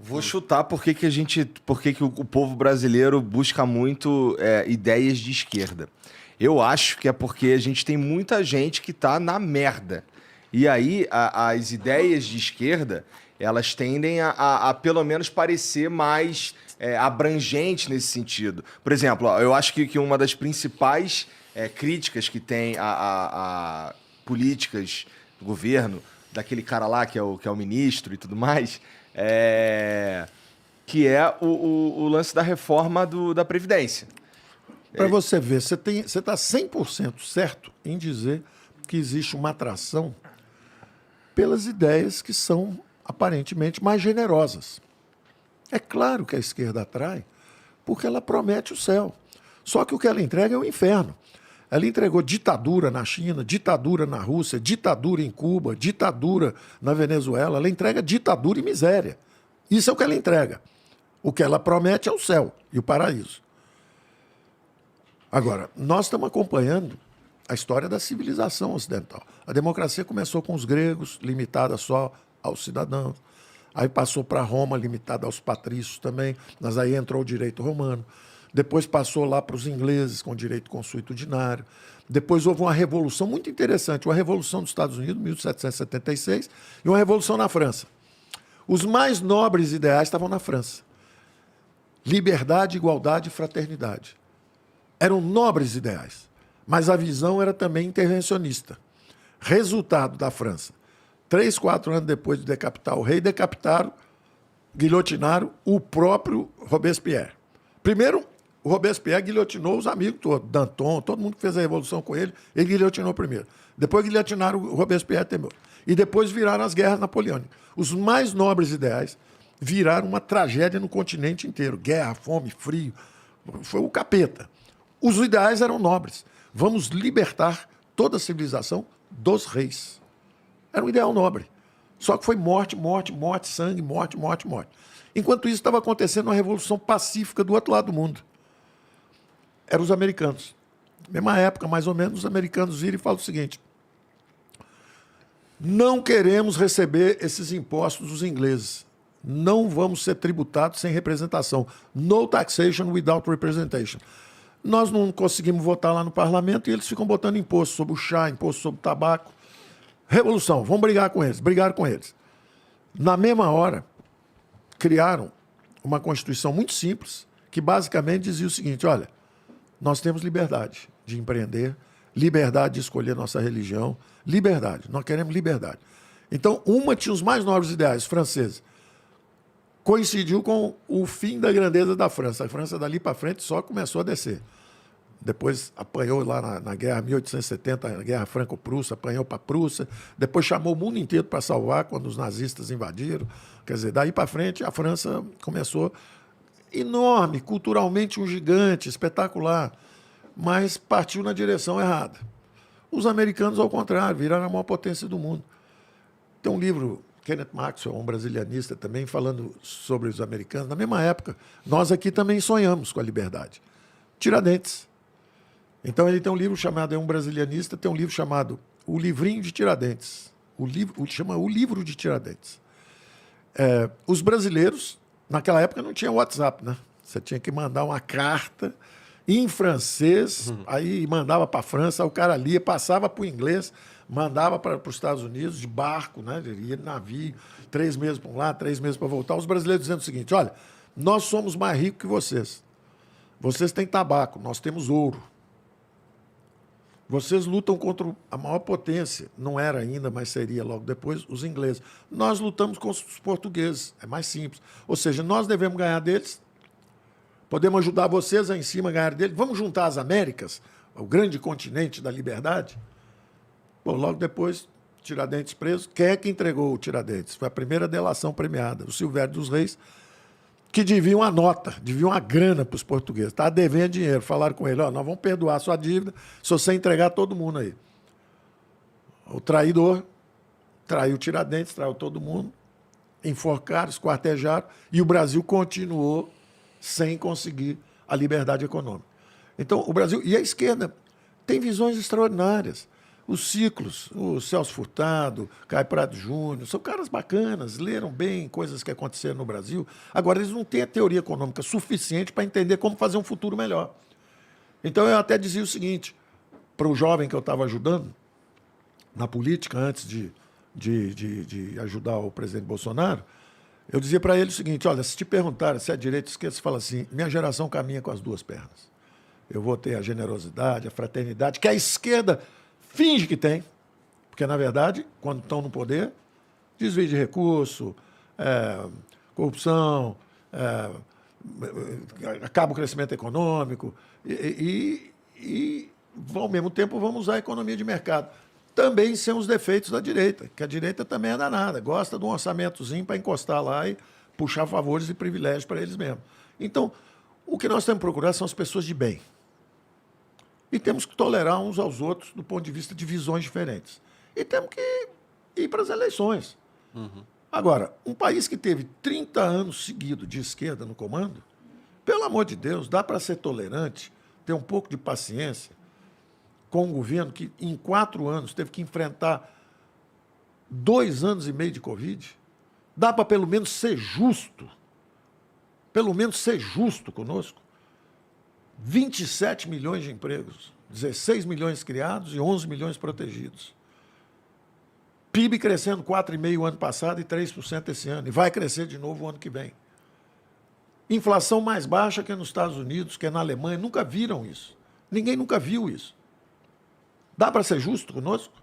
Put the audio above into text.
Vou chutar por que que o povo brasileiro busca muito ideias de esquerda. Eu acho que é porque a gente tem muita gente que tá na merda. E aí as ideias de esquerda, elas tendem a pelo menos parecer mais abrangente nesse sentido. Por exemplo, ó, eu acho que uma das principais críticas que tem a políticas do governo, daquele cara lá que é o ministro e tudo mais, que é o lance da reforma da Previdência. Para você ver, você está 100% certo em dizer que existe uma atração pelas ideias que são aparentemente mais generosas. É claro que a esquerda atrai, porque ela promete o céu. Só que o que ela entrega é o inferno. Ela entregou ditadura na China, ditadura na Rússia, ditadura em Cuba, ditadura na Venezuela. Ela entrega ditadura e miséria. Isso é o que ela entrega. O que ela promete é o céu e o paraíso. Agora, nós estamos acompanhando a história da civilização ocidental. A democracia começou com os gregos, limitada só aos cidadãos. Aí passou para Roma, limitada aos patrícios também. Mas aí entrou o direito romano. Depois passou lá para os ingleses, com direito consuetudinário. Depois houve uma revolução muito interessante, uma revolução dos Estados Unidos, 1776, e uma revolução na França. Os mais nobres ideais estavam na França. Liberdade, igualdade e fraternidade. Eram nobres ideais, mas a visão era também intervencionista. Resultado da França. 3, 4 anos depois de decapitar o rei, decapitaram, guilhotinaram o próprio Robespierre. Primeiro, o Robespierre guilhotinou os amigos todos, Danton, todo mundo que fez a revolução com ele guilhotinou primeiro. Depois guilhotinaram o Robespierre também. E depois viraram as guerras napoleônicas. Os mais nobres ideais viraram uma tragédia no continente inteiro. Guerra, fome, frio. Foi o capeta. Os ideais eram nobres. Vamos libertar toda a civilização dos reis. Era um ideal nobre. Só que foi morte, morte, morte, sangue, morte, morte, morte. Enquanto isso, estava acontecendo uma revolução pacífica do outro lado do mundo. Eram os americanos. Mesma época, mais ou menos, os americanos viram e falam o seguinte: não queremos receber esses impostos dos ingleses. Não vamos ser tributados sem representação. No taxation without representation. Nós não conseguimos votar lá no parlamento e eles ficam botando imposto sobre o chá, imposto sobre o tabaco. Revolução, vamos brigar com eles. Brigaram com eles. Na mesma hora, criaram uma Constituição muito simples, que basicamente dizia o seguinte: olha, nós temos liberdade de empreender, liberdade de escolher nossa religião, liberdade, nós queremos liberdade. Então, uma tinha os mais nobres ideais, franceses. Coincidiu com o fim da grandeza da França. A França, dali para frente, só começou a descer. Depois apanhou lá na guerra 1870, a guerra franco-prússia, apanhou para a Prússia. Depois chamou o mundo inteiro para salvar quando os nazistas invadiram. Quer dizer, daí para frente, a França começou enorme, culturalmente um gigante, espetacular, mas partiu na direção errada. Os americanos, ao contrário, viraram a maior potência do mundo. Tem um livro, Kenneth Maxwell, um brasilianista também, falando sobre os americanos. Na mesma época, nós aqui também sonhamos com a liberdade. Tiradentes. Então ele tem um livro chamado, é um brasilianista, tem um livro chamado O Livrinho de Tiradentes. Chama O Livro de Tiradentes. Os brasileiros, naquela época não tinha WhatsApp, né? Você tinha que mandar uma carta em francês, aí mandava para a França, o cara lia, passava para o inglês, mandava para os Estados Unidos de barco, né? Ele ia de navio, 3 meses para um lado, 3 meses para voltar. Os brasileiros dizendo o seguinte: olha, nós somos mais ricos que vocês. Vocês têm tabaco, nós temos ouro. Vocês lutam contra a maior potência, não era ainda, mas seria logo depois, os ingleses. Nós lutamos contra os portugueses, é mais simples. Ou seja, nós devemos ganhar deles, podemos ajudar vocês a em cima ganhar deles. Vamos juntar as Américas, o grande continente da liberdade. Bom, logo depois, Tiradentes preso. Quem é que entregou o Tiradentes? Foi a primeira delação premiada, o Silvério dos Reis, que devia uma nota, devia uma grana para os portugueses. Estava devendo dinheiro. Falaram com ele: ó, nós vamos perdoar a sua dívida se você entregar todo mundo aí. O traidor traiu Tiradentes, traiu todo mundo, enforcaram, esquartejaram, e o Brasil continuou sem conseguir a liberdade econômica. Então, o Brasil... E a esquerda tem visões extraordinárias. Os Ciclos, o Celso Furtado, Caio Prado Júnior, são caras bacanas, leram bem coisas que aconteceram no Brasil. Agora, eles não têm a teoria econômica suficiente para entender como fazer um futuro melhor. Então, eu até dizia o seguinte, para o jovem que eu estava ajudando na política, antes de ajudar o presidente Bolsonaro, eu dizia para ele o seguinte, olha, se te perguntarem se é direita ou esquerda, você fala assim, minha geração caminha com as duas pernas. Eu vou ter a generosidade, a fraternidade, que a esquerda finge que tem, porque, na verdade, quando estão no poder, desvio de recurso, corrupção, acaba o crescimento econômico e, ao mesmo tempo, vamos usar a economia de mercado. Também são os defeitos da direita, que a direita também é danada, gosta de um orçamentozinho para encostar lá e puxar favores e privilégios para eles mesmos. Então, o que nós temos que procurar são as pessoas de bem. E temos que tolerar uns aos outros do ponto de vista de visões diferentes. E temos que ir para as eleições. Uhum. Agora, um país que teve 30 anos seguidos de esquerda no comando, pelo amor de Deus, dá para ser tolerante, ter um pouco de paciência com um governo que, em 4 anos, teve que enfrentar 2 anos e meio de Covid. Dá para, pelo menos, ser justo. Pelo menos ser justo conosco. 27 milhões de empregos, 16 milhões criados e 11 milhões protegidos. PIB crescendo 4,5% ano passado e 3% esse ano. E vai crescer de novo o ano que vem. Inflação mais baixa que nos Estados Unidos, que é na Alemanha. Nunca viram isso. Ninguém nunca viu isso. Dá para ser justo conosco?